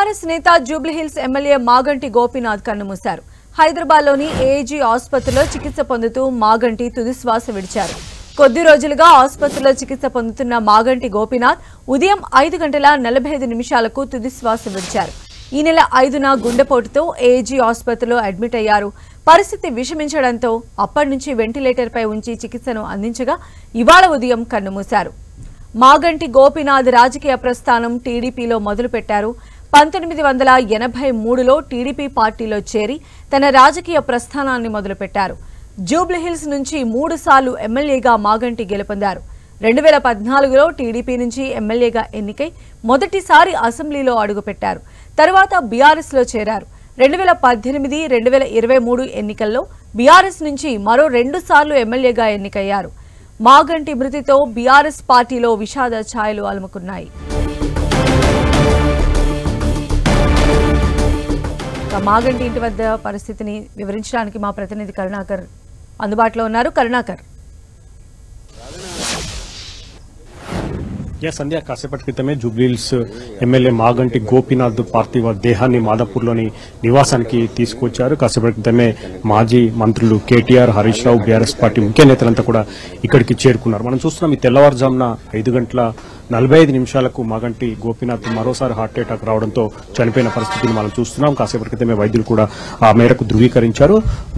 TRS నేత Jubilee Hills MLA Maganti Gopinath కన్నుమూశారు. హైదరాబాద్లోని ఏఐజీ ఆసుపత్రిలో చికిత్స పొందుతూ మాగంటి తుదిశ్వాస విడిచారు. కొద్ది రోజులుగా ఆసుపత్రిలో చికిత్స పొందుతున్న మాగంటి గోపీనాథ్ ఉదయం 5:45 తుదిశ్వాస విడిచారు. ఈ నెల 5న గుండెపోటుతో ఏఐజీ ఆసుపత్రిలో అడ్మిట్ అయ్యారు. పరిస్థితి విషమించడంతో అప్పటి నుంచి వెంటిలేటర్పై ఉంచి చికిత్సను అందించగా ఇవాళ ఉదయం కన్నుమూశారు. మాగంటి గోపీనాథ్ రాజకీయ ప్రస్థానం టీడీపీలో మొదలుపెట్టారు. 1983లో టీడీపీ పార్టీలో చేరి తన రాజకీయ ప్రస్థానాన్ని మొదలుపెట్టారు. జూబ్లీహిల్స్ నుంచి 3 సార్లు ఎమ్మెల్యేగా మాగంటి గెలుపొందారు. 2014లో టీడీపీ నుంచి ఎమ్మెల్యేగా ఎన్నికై మొదటిసారి అసెంబ్లీలో అడుగుపెట్టారు. తర్వాత బీఆర్ఎస్లో చేరారు. 2018, 2023 ఎన్నికల్లో బీఆర్ఎస్ నుంచి మరో 2 సార్లు ఎమ్మెల్యేగా ఎన్నికయ్యారు. మాగంటి మృతితో బీఆర్ఎస్ పార్టీలో విషాద ఛాయలు అలుముకున్నాయి. మాగంటి ఇంటి వద్ద పరిస్థితిని వివరించడానికి మా ప్రతినిధి కరుణాకర్ అందుబాటులో ఉన్నారు. కరుణాకర్, సంధ్య కాసేపటి క్రితమే జూబ్లీహిల్స్ ఎమ్మెల్యే మాగంటి గోపీనాథ్ పార్థివ దేహాన్ని మాదాపూర్లోని నివాసానికి తీసుకొచ్చారు. కాసేపటి క్రితమే మాజీ మంత్రులు కేటీఆర్, హరీష్ రావు, బీఆర్ఎస్ పార్టీ ముఖ్య నేతలంతా కూడా ఇక్కడికి చేరుకున్నారు. మనం చూస్తున్నాం ఈ తెల్లవారుజామున 5:45 మాగంటి గోపీనాథ్ మరోసారి హార్ట్ అటాక్ రావడంతో చనిపోయిన పరిస్థితిని మనం చూస్తున్నాం. కాసేపటి క్రితమే వైద్యులు కూడా ఆ మేరకు ధృవీకరించారు.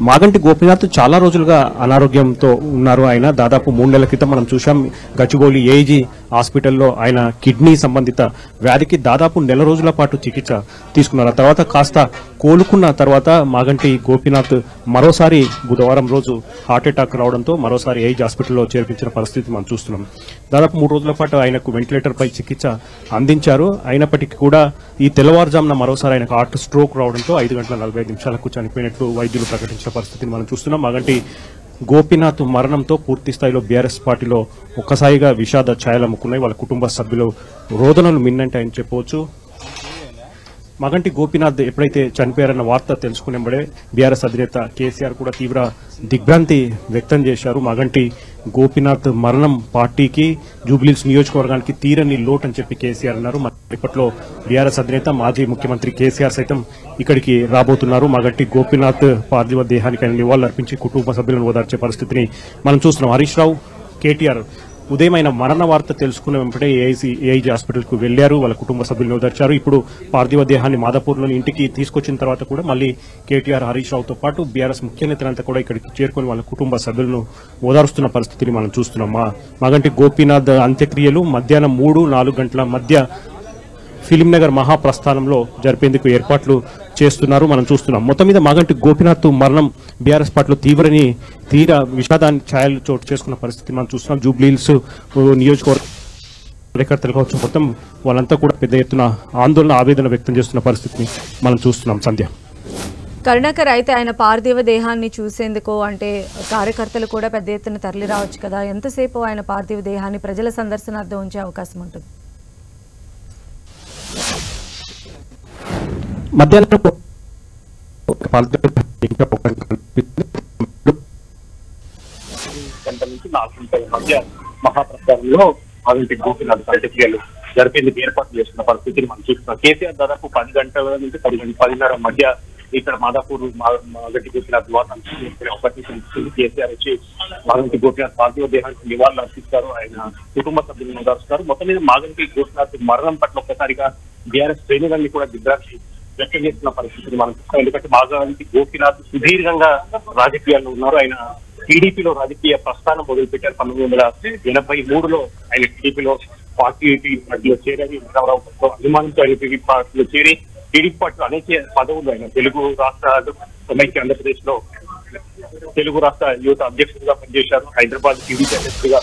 మాగంటి గోపీనాథ్ చాలా రోజులుగా అనారోగ్యంతో ఉన్నారు. ఆయన దాదాపు 3 నెలల క్రితం మనం చూశాం గచ్చిబౌలి ఏఐజీ హాస్పిటల్లో ఆయన కిడ్నీ సంబంధిత వ్యాధికి దాదాపు 1 నెల రోజుల పాటు చికిత్స తీసుకున్నారు. ఆ తర్వాత కాస్త కోలుకున్న తర్వాత మాగంటి గోపీనాథ్ మరోసారి బుధవారం రోజు హార్ట్ అటాక్ రావడంతో మరోసారి ఏఐజీ హాస్పిటల్లో చేర్పించిన పరిస్థితి మనం చూస్తున్నాం. దాదాపు 3 రోజుల పాటు ఆయనకు వెంటిలేటర్ పై చికిత్స అందించారు. అయినప్పటికీ కూడా ఈ తెల్లవారుజామున మరోసారి ఆయనకు హార్ట్ స్ట్రోక్ రావడంతో 5:45 చనిపోయినట్లు వైద్యులు ప్రకటించిన పరిస్థితిని మనం చూస్తున్నాం. మాగంటి గోపీనాథ్ మరణంతో పూర్తి స్థాయిలో బీఆర్ఎస్ పార్టీలో ఒక్కసారిగా విషాద ఛాయలమ్ముకున్నాయి. వాళ్ళ కుటుంబ సభ్యులు రోదనలు మిన్నంటాయని చెప్పవచ్చు. మాగంటి గోపీనాథ్ ఎప్పుడైతే చనిపోయారన్న వార్త తెలుసుకునేంబడే బీఆర్ఎస్ అధినేత కేసీఆర్ కూడా తీవ్ర దిగ్భ్రాంతి వ్యక్తం చేశారు. మాగంటి గోపీనాథ్ మరణం పార్టీకి, జూబ్లీహిల్స్ నియోజకవర్గానికి తీరని లోటు అని చెప్పి కేసీఆర్ అన్నారు. ఇప్పట్లో బీఆర్ఎస్ అధినేత మాజీ ముఖ్యమంత్రి కేసీఆర్ సైతం ఇక్కడికి రాబోతున్నారు. మాగంటి గోపీనాథ్ పార్థివ దేహానికి ఆయన నివాళులర్పించి కుటుంబ సభ్యులను ఓదార్చే పరిస్థితిని మనం చూస్తున్నాం. హరీష్ రావు, కేటీఆర్ ఉదయం ఆయన మరణ వార్త తెలుసుకున్న వెంటనే ఏఐజీ హాస్పిటల్ కు వెళ్లారు. వాళ్ళ కుటుంబ సభ్యులను ఓదార్చారు. ఇప్పుడు పార్థివ దేహాన్ని మాదాపూర్లోని ఇంటికి తీసుకొచ్చిన తర్వాత కూడా మళ్ళీ కేటీఆర్, హరీష్ రావుతో పాటు బీఆర్ఎస్ ముఖ్య నేతలంతా కూడా ఇక్కడికి చేరుకుని వాళ్ళ కుటుంబ సభ్యులను ఓదారుస్తున్న పరిస్థితిని మనం చూస్తున్నాం. మాగంటి గోపీనాథ్ అంత్యక్రియలు మధ్యాహ్నం 3-4 గంటల మధ్య ఫిలింనగర్ మహాప్రస్థానంలో జరిపేందుకు ఏర్పాట్లు చేస్తున్నారు. మనం చూస్తున్నాం. మొత్తం మీద మాగంటి గోపీనాథ్ మరణం బీఆర్ఎస్ పార్టీలో తీవ్ర విషాదాన్ని ఛాయలు చోటు చేసుకున్న పరిస్థితి మనం చూస్తున్నాం. జూబ్లీహిల్స్ నియోజకవర్గ కార్యకర్తలు కావచ్చు, మొత్తం వాళ్ళంతా కూడా పెద్ద ఎత్తున ఆందోళన, ఆవేదన వ్యక్తం చేస్తున్న పరిస్థితిని మనం చూస్తున్నాం. సంధ్య, కరుణాకర్, అయితే ఆయన పార్థివ దేహాన్ని చూసేందుకు అంటే కార్యకర్తలు కూడా పెద్ద ఎత్తున తరలి రావచ్చు కదా, ఎంతసేపు ఆయన పార్థివ దేహాన్ని ప్రజల సందర్శనార్థం ఉంచే అవకాశం ఉంటుంది? మధ్యాహ్నం మహాప్రస్థానంలో మాగంటి గోపీనాథ్ అంత్యక్రియలు జరిపేందుకు ఏర్పాట్లు చేస్తున్న పరిస్థితిని మనం చూస్తున్నాం. కేసీఆర్ దాదాపు 10 గంటల నుంచి 10:30 మధ్య ఇక్కడ మాదాపూర్ మాగంటి గోపీనాథ్ నివాసానికి కేసీఆర్ వచ్చి మాగంటి గోపీనాథ్ పార్థివ దేహానికి నివాళులు అర్పిస్తారు. ఆయన కుటుంబ సభ్యులను ఓదారుస్తారు. మొత్తం మీద మాగంటి గోపీనాథ్ మరణం పట్ల ఒక్కసారిగా బీఆర్ఎస్ శ్రేణులన్నీ కూడా దిగ్భ్రాంతి వ్యక్తం చేస్తున్న పరిస్థితిని మనం చూస్తాం. ఎందుకంటే మాగంటి గోపీనాథ్ సుదీర్ఘంగా రాజకీయాల్లో ఉన్నారు. ఆయన టీడీపీలో రాజకీయ ప్రస్థానం మొదలుపెట్టారు. 1983లో ఆయన టీడీపీలో పార్టీలో చేరి రామారావు అభిమానంతో ఆయన టీడీపీ పార్టీలో చేరి టీడీపీ పార్టీలో అనేక పదవులు ఆయన తెలుగు రాష్ట్రాలు, సమైక్య ఆంధ్రప్రదేశ్ లో తెలుగు రాష్ట్ర యువత అధ్యక్షుడిగా పనిచేశారు. హైదరాబాద్ టీడీపీ అధ్యక్షుడిగా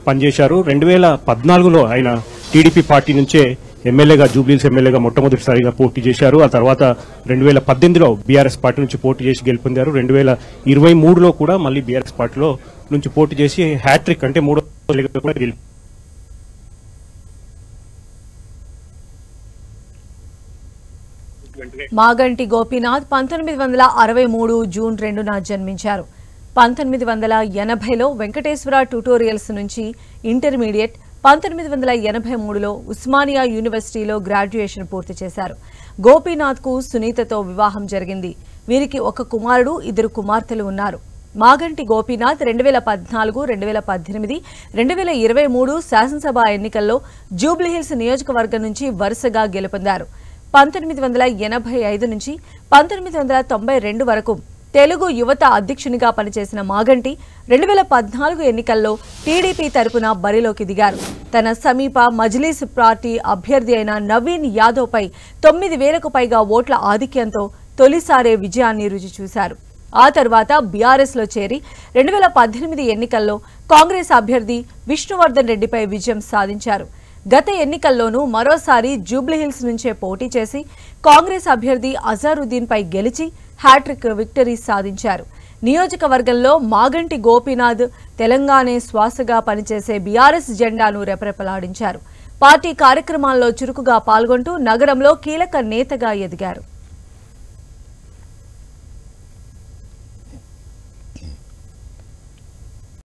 పనిచేశారు. 2014లో ఆయన టీడీపీ పార్టీ నుంచే ఎమ్మెల్యేగా, జూబ్లీహిల్స్ ఎమ్మెల్యేగా మొట్టమొదటిసారిగా పోటీ చేశారు. ఆ తర్వాత 2018లో బీఆర్ఎస్ పార్టీ నుంచి పోటీ చేసి గెలుపొందారు. 2023లో కూడా మళ్ళీ బీఆర్ఎస్ పార్టీలో నుంచి పోటీ చేసి హ్యాట్రిక్ అంటే 3వ కూడా గెలిపారు. మాగంటి గోపీనాథ్ 1963 జూన్ 2న జన్మించారు. 1980లో వెంకటేశ్వర ట్యూటోరియల్స్ నుంచి ఇంటర్మీడియట్, 1983లో ఉస్మానియా యూనివర్సిటీలో గ్రాడ్యుయేషన్ పూర్తి చేశారు. గోపీనాథ్కు సునీతతో వివాహం జరిగింది. వీరికి ఒక కుమారుడు, 2 కుమార్తెలు ఉన్నారు. మాగంటి గోపీనాథ్ 2014, 2018, 2023 శాసనసభ ఎన్నికల్లో జూబ్లీహిల్స్ నియోజకవర్గం నుంచి వరుసగా గెలుపొందారు. 1985 నుంచి 1992 వరకు తెలుగు యువత అధ్యక్షునిగా పనిచేసిన మాగంటి 2014 ఎన్నికల్లో టీడీపీ తరపున బరిలోకి దిగారు. తన సమీప మజ్లీస్ పార్టీ అభ్యర్థి అయిన నవీన్ యాదవ్పై 9,000కు పైగా ఓట్ల ఆధిక్యంతో తొలిసారే విజయాన్ని రుచి చూశారు. ఆ తర్వాత బీఆర్ఎస్లో చేరి 2018 ఎన్నికల్లో కాంగ్రెస్ అభ్యర్థి విష్ణువర్ధన్ రెడ్డిపై విజయం సాధించారు. గత ఎన్నికల్లోనూ మరోసారి జూబ్లీహిల్స్ నుంచే పోటీ చేసి కాంగ్రెస్ అభ్యర్థి అజారుద్దీన్పై గెలిచి హ్యాట్రిక్ విక్టరీ సాధించారు. నియోజకవర్గంలో మాగంటి గోపీనాథ్ తెలంగాణ శ్వాసగా పనిచేసే బీఆర్ఎస్ జెండాను రెపరెపలాడించారు. పార్టీ కార్యక్రమాల్లో చురుకుగా పాల్గొంటూ నగరంలో కీలక నేతగా ఎదిగారు.